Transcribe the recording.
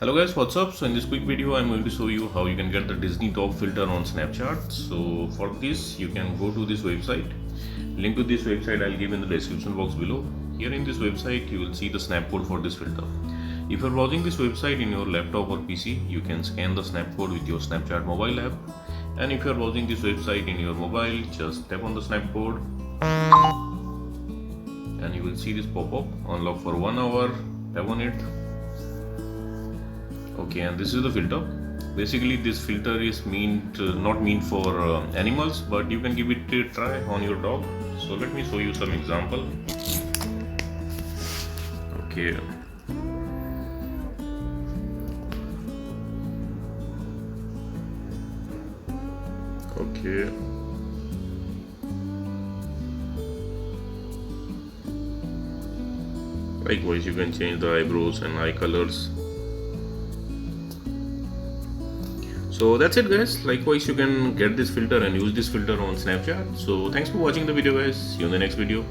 Hello guys, what's up? So in this quick video I'm going to show you how you can get the Disney dog filter on Snapchat. So for this you can go to this website. Link to this website I'll give in the description box below. Here in this website you will see the snap code for this filter. If you're browsing this website in your laptop or PC, you can scan the snap code with your Snapchat mobile app. And if you're browsing this website in your mobile, just tap on the snap code and you will see this pop-up. Unlock for 1 hour, tap on it. Okay, and this is the filter. Basically this filter is not meant for animals, but you can give it a try on your dog. So let me show you some example. Okay, likewise you can change the eyebrows and eye colors. So that's it guys. Likewise you can get this filter and use this filter on Snapchat. So thanks for watching the video guys. See you in the next video.